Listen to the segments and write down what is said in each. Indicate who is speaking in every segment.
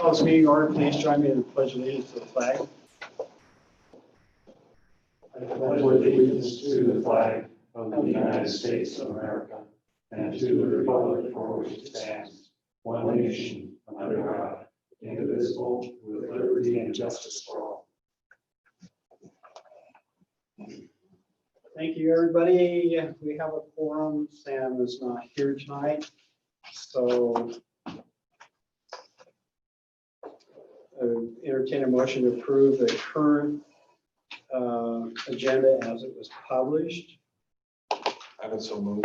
Speaker 1: call this meeting order. Please join me in the pledge of allegiance to the flag.
Speaker 2: I pledge allegiance to the flag of the United States of America and to the republic for which it stands, one nation, under God, indivisible, with liberty and justice for all.
Speaker 1: Thank you, everybody. We have a quorum. Sam is not here tonight, so entertain a motion to approve the current agenda as it was published.
Speaker 3: I would so move.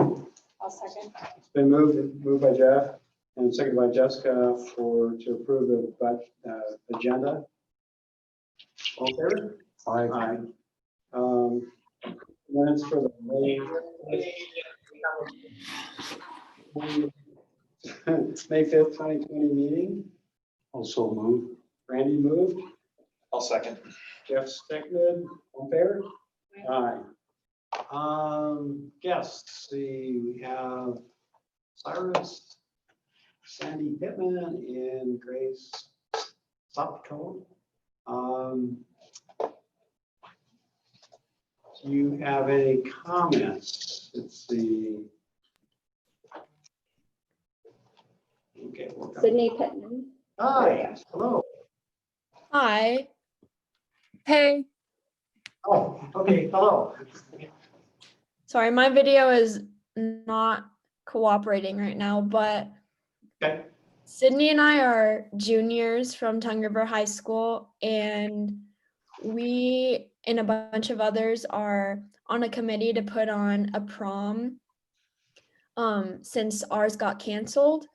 Speaker 4: I'll second.
Speaker 1: It's been moved by Jeff and seconded by Jessica to approve the agenda. All fair? Aye. Minutes for the May 5th, 2020 meeting.
Speaker 2: Also move.
Speaker 1: Randy moved.
Speaker 3: I'll second.
Speaker 1: Jeff seconded. All fair? Aye. Guests, see, we have Cyrus, Sandy Pittman, and Grace Sopko. Do you have any comments? Let's see. Okay.
Speaker 4: Sydney Pittman.
Speaker 1: Hi, hello.
Speaker 5: Hi. Hey.
Speaker 1: Oh, okay, hello.
Speaker 5: Sorry, my video is not cooperating right now, but
Speaker 1: Okay.
Speaker 5: Sydney and I are juniors from Tongue River High School, and we and a bunch of others are on a committee to put on a prom since ours got canceled.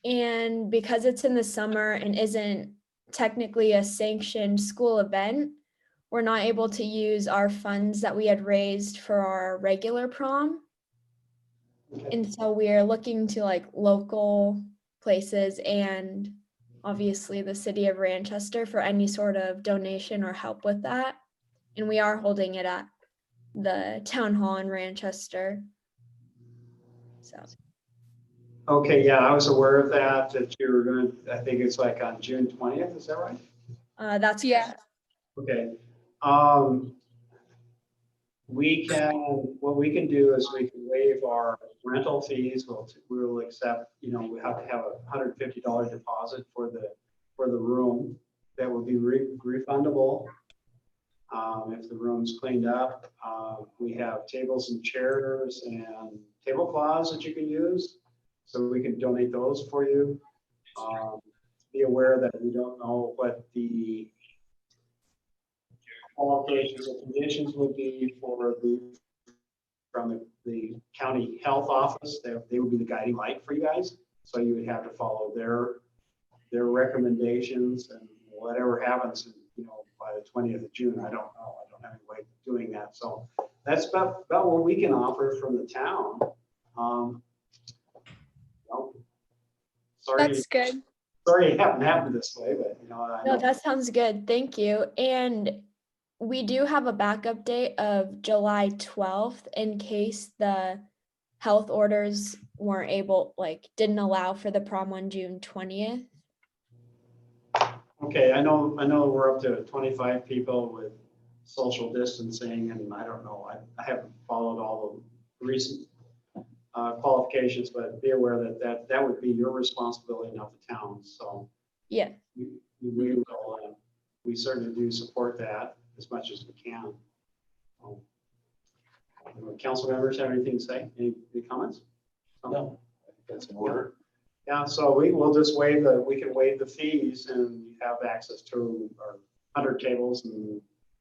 Speaker 5: And because it's in the summer and isn't technically a sanctioned school event, we're not able to use our funds that we had raised for our regular prom. And so we are looking to like local places and obviously the city of Ranchester for any sort of donation or help with that. And we are holding it at the town hall in Ranchester. So.
Speaker 1: Okay, yeah, I was aware of that you were going to, I think it's like on June 20th, is that right?
Speaker 5: That's
Speaker 4: Yeah.
Speaker 1: Okay. What we can do is we can waive our rental fees. We'll accept, we have to have a $150 deposit for the room that will be refundable. If the room's cleaned up, we have tables and chairs and tablecloths that you can use. So we can donate those for you. Be aware that we don't know what the qualifications or conditions would be from the county health office. They would be the guiding light for you guys. So you would have to follow their recommendations, and whatever happens, by the 20th of June, I don't know. I don't have any way of doing that. So that's about what we can offer from the town. Sorry.
Speaker 5: That's good.
Speaker 1: Sorry it happened this way, but I
Speaker 5: No,
Speaker 1: know.
Speaker 5: that sounds good. Thank you. And we do have a backup date of July 12th in case the health orders weren't didn't allow for the prom on June 20th.
Speaker 1: Okay, I know we're up to 25 people with social distancing, and I don't know, I haven't followed all the recent qualifications, but be aware that would be your responsibility, not the town. So
Speaker 5: Yeah.
Speaker 1: we certainly do support that as much as we can. Council members have anything to say? Any comments?
Speaker 3: No, I think that's in order.
Speaker 1: Yeah, so we can waive the fees, and you have access to our 100 tables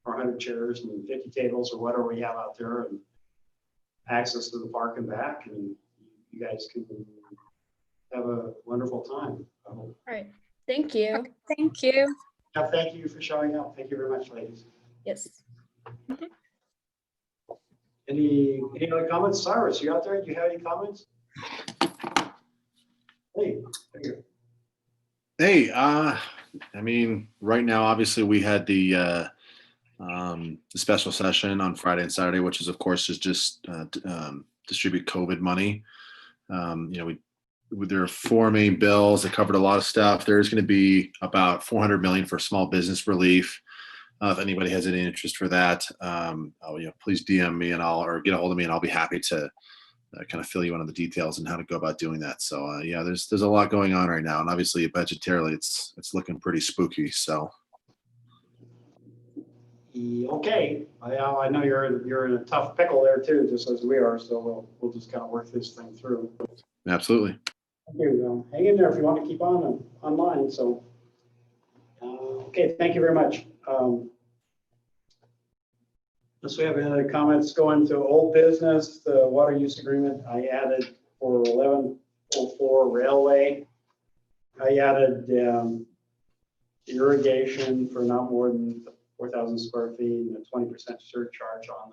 Speaker 1: or 100 chairs and 50 tables or whatever we have out there, and access to the park and back, and you guys can have a wonderful time.
Speaker 5: All right. Thank you.
Speaker 4: Thank you.
Speaker 1: Yeah, thank you for showing up. Thank you very much, ladies.
Speaker 5: Yes.
Speaker 1: Any other comments? Cyrus, you out there? Do you have any comments? Hey, there you go.
Speaker 6: Hey, right now, obviously, we had the special session on Friday and Saturday, which is, of course, just distribute COVID money. We there are four main bills that covered a lot of stuff. There's going to be about 400 million for small business relief. If anybody has any interest for that, please DM me or get a hold of me, and I'll be happy to kind of fill you in on the details and how to go about doing that. So there's a lot going on right now, and obviously budgetarily, it's looking pretty spooky. So.
Speaker 1: Okay, I know you're in a tough pickle there too, just as we are. So we'll just kind of work this thing through.
Speaker 6: Absolutely.
Speaker 1: Thank you. Hang in there if you want to keep on online. So, okay, thank you very much. Unless we have any other comments, going to old business, the water use agreement I added for 1104 Railway. I added irrigation for not more than 4,000 square feet and a 20% surcharge on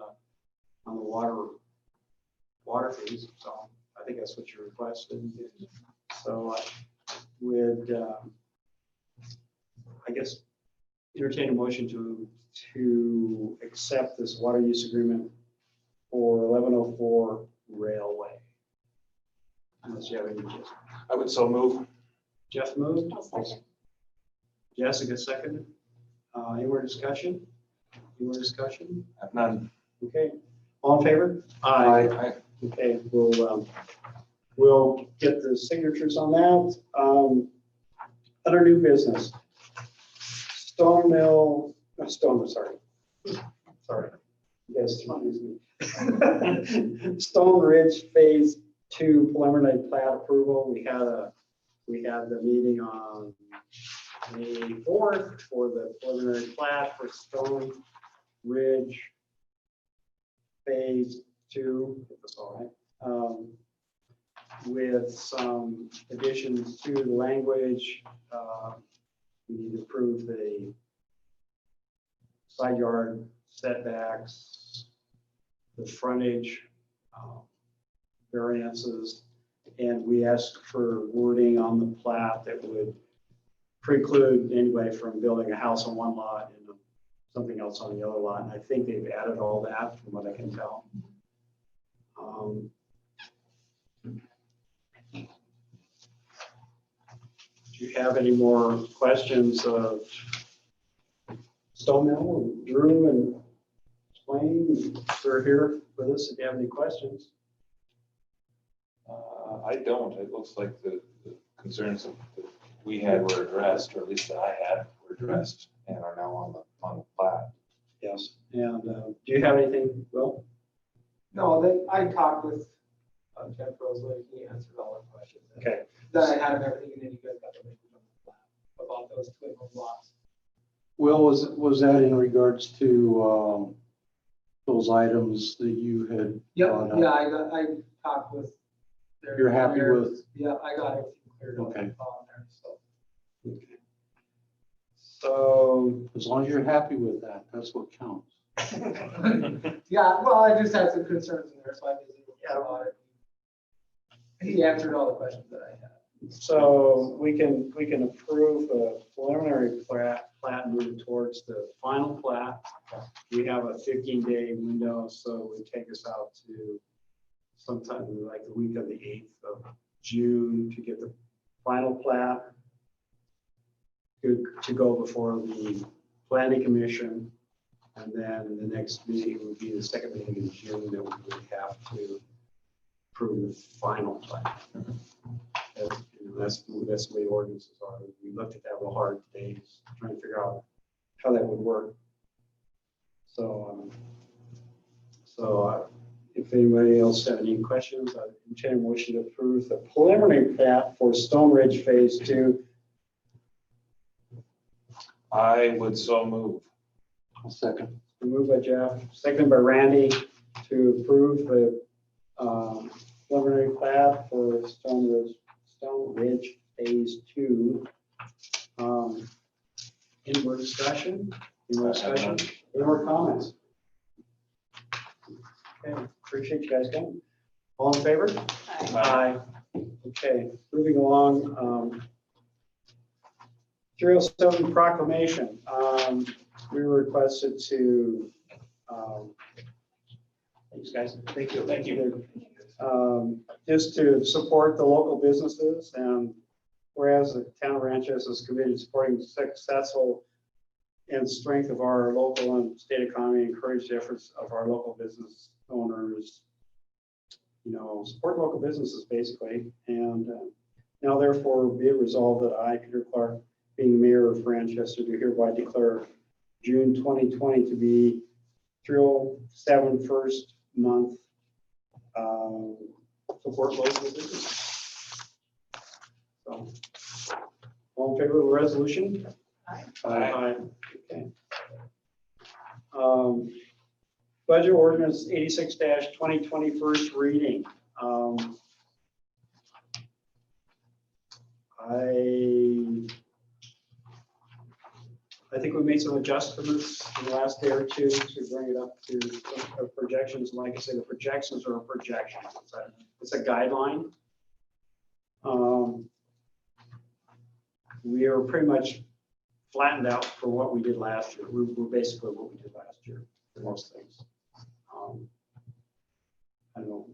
Speaker 1: the water fees. So I think that's what you requested. So I would, I guess, entertain a motion to accept this water use agreement for 1104 Railway. Unless you have any,
Speaker 3: I would so move.
Speaker 1: Jeff moved.
Speaker 4: I'll second.
Speaker 1: Jessica seconded. Any more discussion? Any more discussion?
Speaker 3: Have none.
Speaker 1: Okay. All in favor?
Speaker 3: Aye.
Speaker 1: Okay, we'll get the signatures on that. Other new business. Stone Ridge Phase 2 preliminary plat approval. We had the meeting on May 4th for the preliminary plat for Stone Ridge Phase 2. If that's all right. With some additions to the language. We need to approve the side yard setbacks, the frontage variances, and we asked for wording on the plat that would preclude anybody from building a house on one lot and something else on the other lot. And I think they've added all that from what I can tell. Do you have any more questions of Stone Mill, Drew, and Swain? They're here with us if you have any questions.
Speaker 3: I don't. It looks like the concerns that we had were addressed, or at least that I had were addressed, and are now on the plat.
Speaker 1: Yes. And do you have anything, Will?
Speaker 7: No, I talked with Jeff Rosewood. He answered all our questions.
Speaker 1: Okay.
Speaker 7: That I had everything, and then you guys got the language on the plat about those twin home blocks.
Speaker 2: Will, was that in regards to those items that you had?
Speaker 7: Yep,
Speaker 2: brought up?
Speaker 7: yeah, I talked with. their
Speaker 2: You're happy
Speaker 7: engineer.
Speaker 2: with?
Speaker 7: Yeah, I got everything cleared up
Speaker 2: Okay.
Speaker 7: on there, so.
Speaker 1: So,
Speaker 2: As long as you're happy with that, that's what counts.
Speaker 7: Yeah, well, I just had some concerns in there, so I visited with him about it. He answered all the questions that I had.
Speaker 1: so we can approve a preliminary plat and move towards the final plat. We have a 15-day window, so it would take us out to sometime like the week of the 8th of June to get the final plat to go before the planning commission. And then the next meeting would be the second meeting in June that we would have to approve the final plan. That's the way ordinances are. We looked at that real hard today, just trying to figure out how that would work. So, if anybody else have any questions, I entertain a motion to approve the preliminary plat for Stone Ridge Phase 2.
Speaker 3: I would so move.
Speaker 2: I'll second.
Speaker 1: Moved by Jeff, seconded by Randy to approve the preliminary plat for Stone Ridge Phase 2. Any more discussion? Any more discussion? Any more comments? Okay, appreciate you guys coming. All in favor? Aye. Okay, moving along. 307 proclamation. We were requested to, thanks guys.
Speaker 3: Thank you. Thank you.
Speaker 1: Is to support the local businesses, and whereas the town of Ranchester is committed to supporting the successful and strength of our local and state economy, encourage the efforts of our local business owners, support local businesses basically. And now therefore be it resolved that I, Peter Clark, being mayor of Ranchester, do hereby declare June 2020 to be 307 first month support local business. So, all in favor of the resolution? Aye. Okay. Budget ordinance 86-2020 first reading. I think we made some adjustments in the last day or two to bring it up to projections. Like I say, the projections are a projection. It's a guideline. We are pretty much flattened out for what we did last year. We're basically what we did last year for most things. I don't know.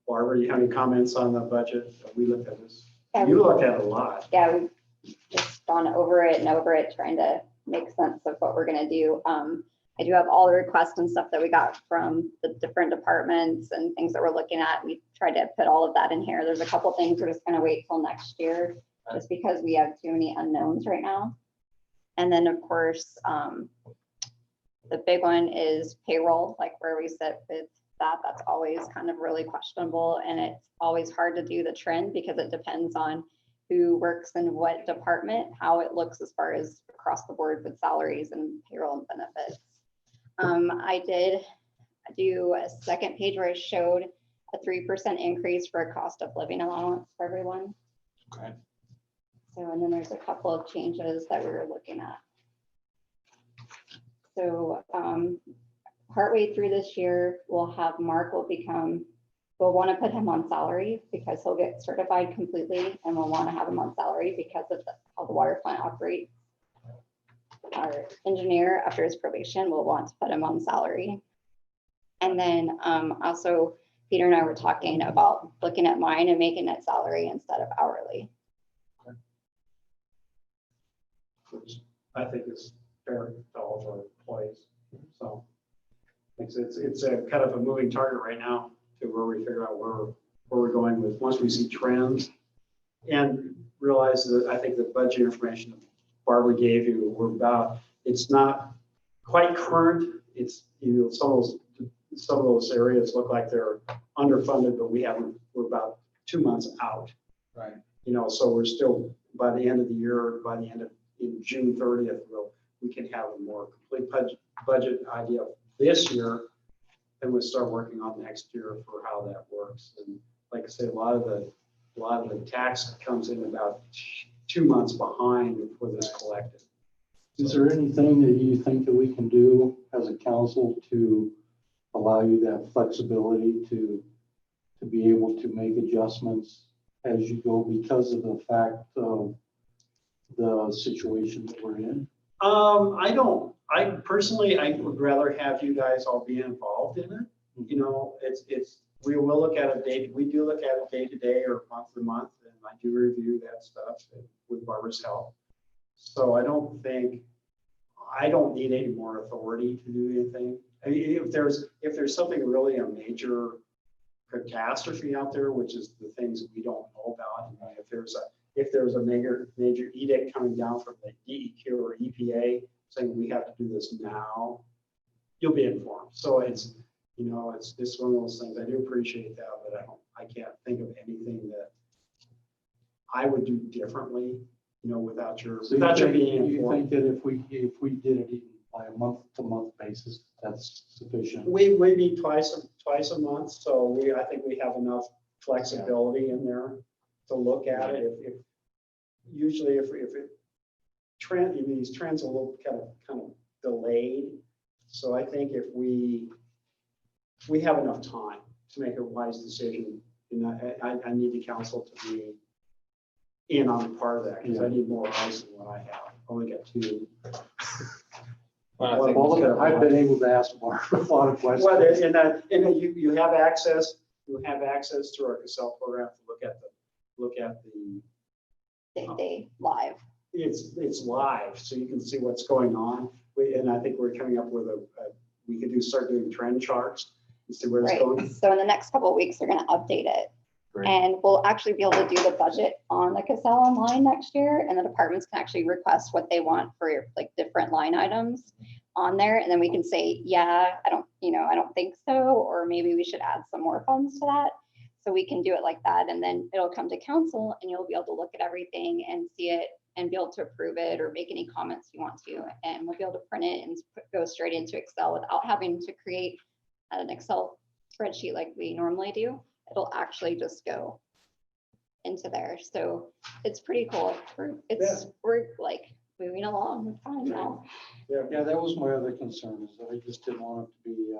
Speaker 1: Barbara, you have any comments on the budget? We looked at this.
Speaker 4: Yeah,
Speaker 1: You looked at it a lot.
Speaker 4: Yeah, we've just gone over it and over it, trying to make sense of what we're gonna do. I do have all the requests and stuff that we got from the different departments and things that we're looking at. We tried to put all of that in here. There's a couple things we're just gonna wait till next year, just because we have too many unknowns right now. And then, of course, the big one is payroll, like where we sit with that. That's always kind of really questionable, and it's always hard to do the trend because it depends on who works in what department, how it looks as far as across the board with salaries and payroll and benefits. I did do a second page where I showed a 3% increase for a cost of living allowance for everyone.
Speaker 3: Okay.
Speaker 4: So, and then there's a couple of changes that we were looking at. So partway through this year, we'll have Mark we'll want to put him on salary because he'll get certified completely, and we'll want to have him on salary because of how the water plant operates. Our engineer, after his probation, will want to put him on salary. And then also Peter and I were talking about looking at mine and making it salary instead of hourly.
Speaker 1: Which I think is fair to all of our employees. So it's a kind of a moving target right now to where we figure out where we're going with once we see trends and realize that I think the budget information that Barbara gave you were about, it's not quite current. It's, some of those areas look like they're underfunded, but we're about 2 months out.
Speaker 3: Right.
Speaker 1: So we're still, by the end of the year, by the end of in June 30th, we can have a more complete budget idea of this year, and we'll start working on next year for how that works. And like I said, a lot of the tax comes in about 2 months behind before this collected.
Speaker 2: Is there anything that you think that we can do as a council to allow you that flexibility to be able to make adjustments as you go because of the fact of the situation that we're in?
Speaker 1: I personally would rather have you guys all be involved in it. We will look at we do look at it day to day or month to month, and I do review that stuff with Barbara's help. So I don't need any more authority to do anything. I mean, if there's something really a major catastrophe out there, which is the things we don't know about, if there's a major edict coming down from the DEQ or EPA saying we have to do this now, you'll be informed. So it's just one of those things. I do appreciate that, but I can't think of anything that I would do differently, without your being informed.
Speaker 2: You think that if we did it even by a month-to-month basis, that's sufficient?
Speaker 1: We meet twice a month, so I think we have enough flexibility in there to look at it. If these trends are a little kind of delayed, so I think if we have enough time to make a wise decision, I need the council to be in on part of that, because I need more eyes than what I have. I only got 2.
Speaker 3: Well, I think
Speaker 2: I've been able to ask Mark a lot of questions.
Speaker 1: Well, and you have access you have access to our Casell program to look at the,
Speaker 4: Day-to-day live.
Speaker 1: it's live, so you can see what's going on. And I think we're coming up with we could start doing trend charts and see where it's
Speaker 4: Right.
Speaker 1: going.
Speaker 4: So in the next couple of weeks, they're going to update it.
Speaker 3: Great.
Speaker 4: And we'll actually be able to do the budget on the Casell online next year, and the departments can actually request what they want for like different line items on there. And then we can say, yeah, I don't think so, or maybe we should add some more funds to that. So we can do it like that. And then it'll come to council and you'll be able to look at everything and see it and be able to approve it or make any comments you want to. And we'll be able to print it and go straight into Excel without having to create an Excel spreadsheet like we normally do. It'll actually just go into there. So it's pretty cool. We're like moving along fine now.
Speaker 2: Yeah, that was my other concern, is that I just didn't want it to be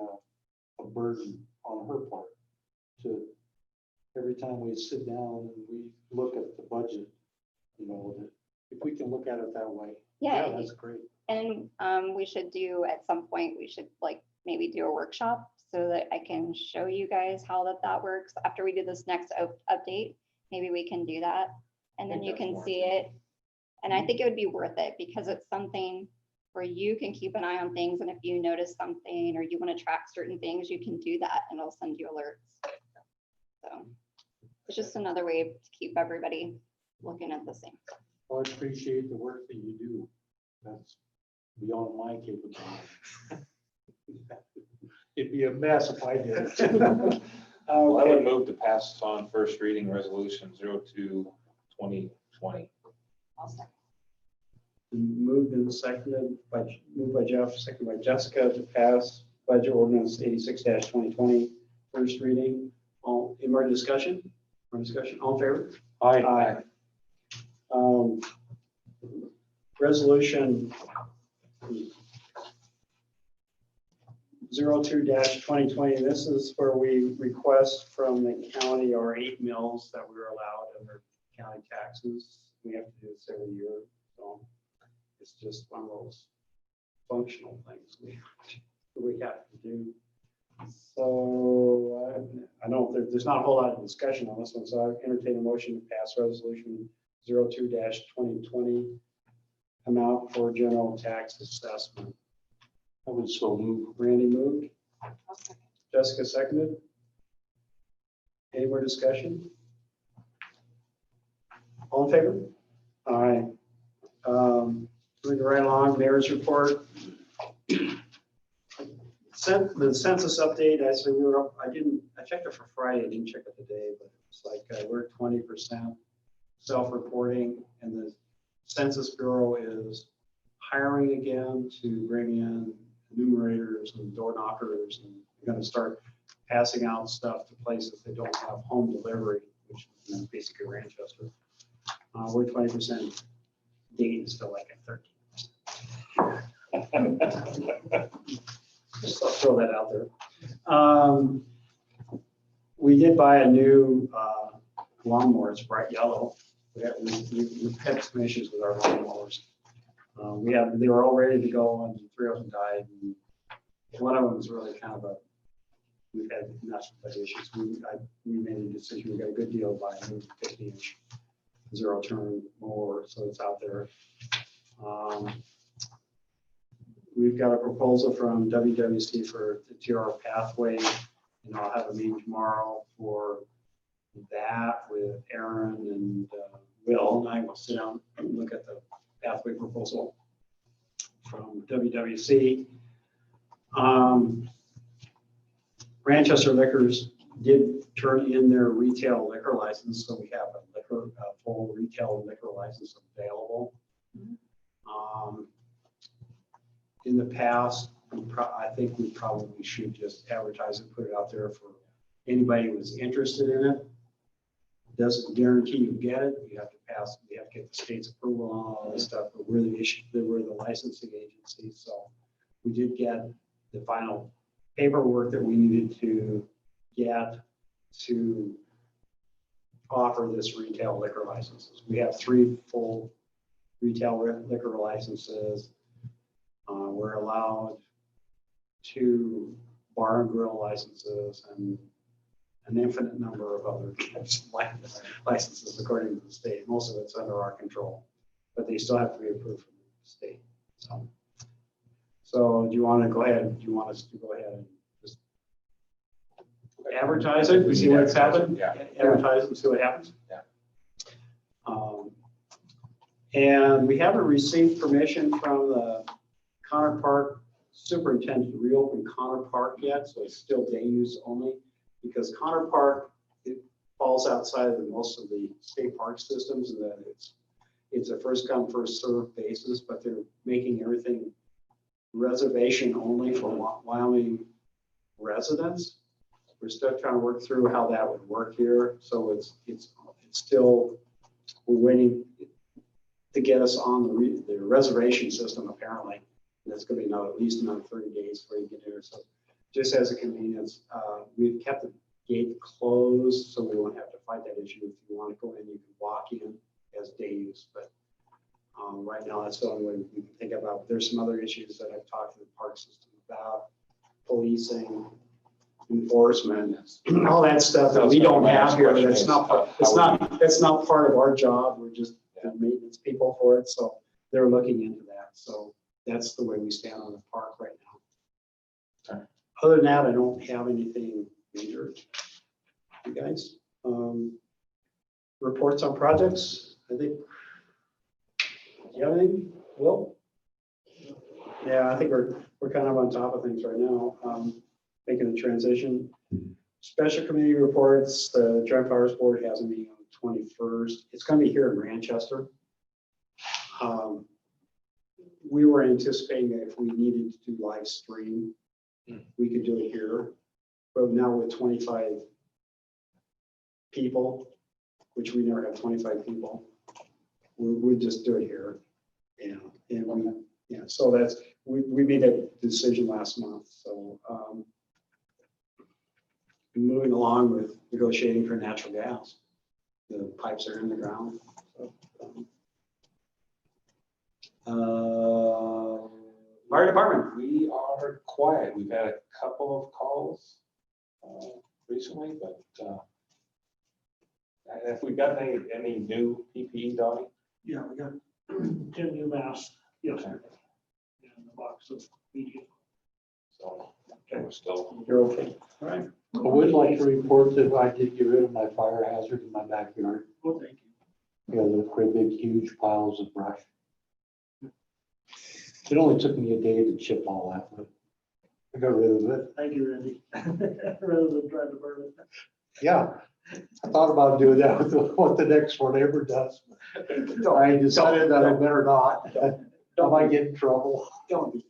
Speaker 2: a burden on her part. To every time we sit down and we look at the budget, that if we can look at it that way,
Speaker 4: Yeah.
Speaker 2: that's great.
Speaker 4: And we should do at some point, we should like maybe do a workshop so that I can show you guys how that works. After we do this next update, maybe we can do that. And then you can see it. And I think it would be worth it because it's something where you can keep an eye on things. And if you notice something or you want to track certain things, you can do that and it'll send you alerts. So it's just another way to keep everybody looking at the same.
Speaker 2: Well, I appreciate the work that you do. That's beyond my capability. It'd be a mess if I did it.
Speaker 3: Well, I would move to pass on first reading resolution 02/2020.
Speaker 4: I'll start.
Speaker 1: Moved and moved by Jeff, seconded by Jessica to pass budget ordinance 86-2020, first reading. Any more discussion? All in favor? Aye. Resolution 02-2020. This is where we request from the county our 8 mills that we were allowed under county taxes. We have to do this every year. So it's just one of those functional things we have to do. So I know there's not a whole lot of discussion on this one, so I entertain a motion to pass resolution 02-2020 amount for general tax assessment.
Speaker 2: I would so move.
Speaker 1: Randy moved,
Speaker 4: I'll second.
Speaker 1: Jessica seconded. Any more discussion? All in favor? Aye. Moving right along, mayor's report. The census update, actually, I checked it for Friday, I didn't check it today, but it's like we're 20% self-reporting, and the Census Bureau is hiring again to bring in enumerators and door knockers, and they're going to start passing out stuff to places that don't have home delivery, which is basically Ranchester. We're 20%. Dayton is still like at 13%. Just I'll throw that out there. We did buy a new lawnmower. It's bright yellow. We've had some issues with our lawnmowers. They were all ready to go, and 3 of them died. And one of them was really kind of we've had nuts with issues. We made a decision. We got a good deal by a new 50-inch zero-turn mower, so it's out there. We've got a proposal from WWC for the TR pathway, and I'll have a meeting tomorrow for that with Aaron and Will, and I will sit down and look at the pathway proposal from WWC. Ranchester Liquors did turn in their retail liquor license, so we have a full retail liquor license available. In the past, I think we probably should just advertise and put it out there for anybody who's interested in it. Doesn't guarantee you get it. You have to get the state's approval on all this stuff, but we're the licensing agency. So we did get the final paperwork that we needed to get to offer this retail liquor licenses. We have 3 full retail liquor licenses. We're allowed 2 bar and grill licenses, and an infinite number of other types of licenses according to the state. Most of it's under our control, but they still have to be approved from the state. So do you want to go ahead? Do you want us to go ahead and just advertise it? We see what's happened?
Speaker 3: Yeah.
Speaker 1: Advertise and see what happens?
Speaker 3: Yeah.
Speaker 1: And we haven't received permission from the Connor Park superintendent to reopen Connor Park yet, so it's still day use only. Because Connor Park, it falls outside of most of the state park systems, and that it's a first come, first served basis, but they're making everything reservation only for Wyoming residents. We're still trying to work through how that would work here. So it's still, we're waiting to get us on the reservation system apparently. And it's going to be at least another 30 days before you get here. So just as a convenience, we've kept the gate closed so we won't have to fight that issue. If you want to go in, you can walk in as day use. But right now, that's the only way we can think about. There's some other issues that I've talked to the park system about, policing, enforcement, all that stuff that we don't have here. It's not part of our job. We're just the maintenance people for it. So they're looking into that. So that's the way we stand on the park right now.
Speaker 3: Okay.
Speaker 1: Other than that, I don't have anything major. You guys, reports on projects. I think. Do you have anything, Will? Yeah, I think we're kind of on top of things right now. Making the transition. Special committee reports. The Joint Powers Board has a meeting on the 21st. It's going to be here in Ranchester. We were anticipating that if we needed to do live stream, we could do it here. But now with 25 people, which we never have 25 people, we just do it here. So that's, we made that decision last month. So moving along with negotiating for natural gas. The pipes are in the ground. So, fire department.
Speaker 3: We are quiet. We've had a couple of calls recently, but if we've got any new PPE, Donnie?
Speaker 2: Yeah, we got 10 new masks yesterday and a box of media.
Speaker 3: So we're still.
Speaker 1: You're okay. All right.
Speaker 8: I would like to report that I did get rid of my fire hazard in my backyard.
Speaker 2: Well, thank you.
Speaker 8: Yeah, the great big huge piles of brush. It only took me a day to chip all that, but I got rid of it.
Speaker 2: Thank you, Randy. Rather than trying to burn it.
Speaker 8: Yeah, I thought about doing that with what the next one ever does. I decided that I better not. I might get in trouble.
Speaker 1: Don't be.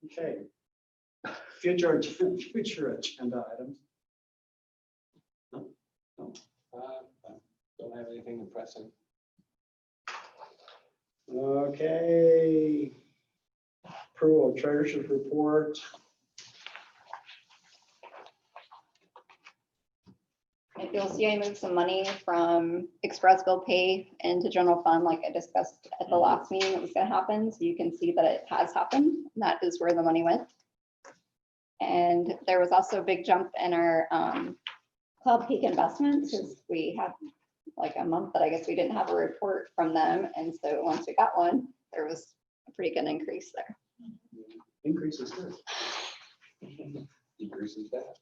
Speaker 1: Okay. Future agenda items. No.
Speaker 3: Don't have anything impressive.
Speaker 1: Okay. Approval of treasurer's report.
Speaker 4: If you'll see, I moved some money from express bill pay into general fund, like I discussed at the last meeting that was gonna happen. So you can see that it has happened. And that is where the money went. And there was also a big jump in our Cloud Peak investments, because we had like a month that I guess we didn't have a report from them. And so once we got one, there was a pretty good increase there.
Speaker 1: Increase is good.
Speaker 3: Decreases that.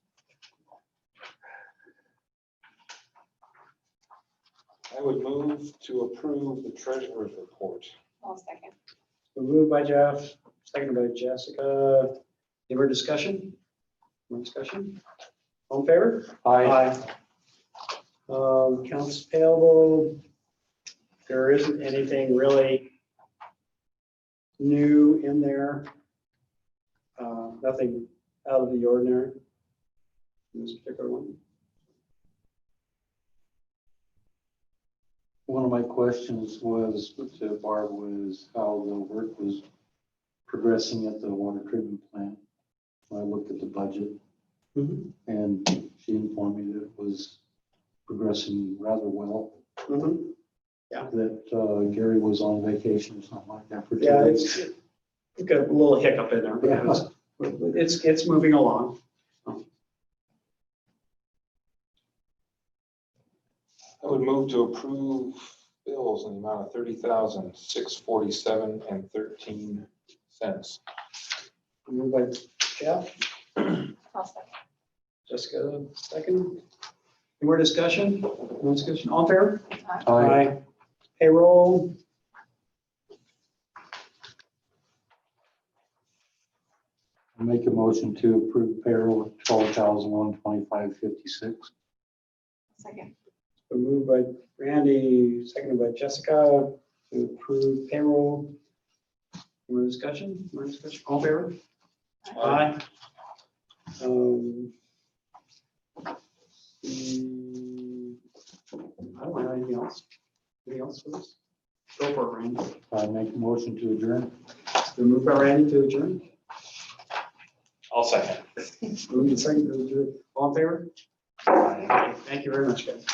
Speaker 3: I would move to approve the treasurer's report.
Speaker 4: I'll second.
Speaker 1: Moved by Jeff, seconded by Jessica. Any more discussion? More discussion? All in favor? Aye. Accounts payable. There isn't anything really new in there. Nothing out of the ordinary in this particular one.
Speaker 8: One of my questions was to Barb was how the work was progressing at the water treatment plant. I looked at the budget and she informed me that it was progressing rather well.
Speaker 1: Yeah.
Speaker 8: That Gary was on vacation or something like that for 2
Speaker 1: Yeah,
Speaker 8: weeks.
Speaker 1: it's got a little hiccup in there, but it's moving along.
Speaker 3: I would move to approve bills in the amount of $30,647.13.
Speaker 1: Moved by Jeff,
Speaker 4: I'll second.
Speaker 1: Jessica, second. Any more discussion? No discussion, all in favor?
Speaker 8: Aye.
Speaker 1: Payroll,
Speaker 8: I make a motion to approve payroll of $12,125.56.
Speaker 4: Second.
Speaker 1: been moved by Randy, seconded by Jessica to approve payroll. Any more discussion? More discussion, all in favor? Aye. I don't have anything else. Anything else for this? Go for it, Randy.
Speaker 8: I make a motion to adjourn.
Speaker 1: Been moved by Randy to adjourn.
Speaker 3: I'll second.
Speaker 1: Moved and seconded to adjourn. All in favor? Aye. Thank you very much, guys.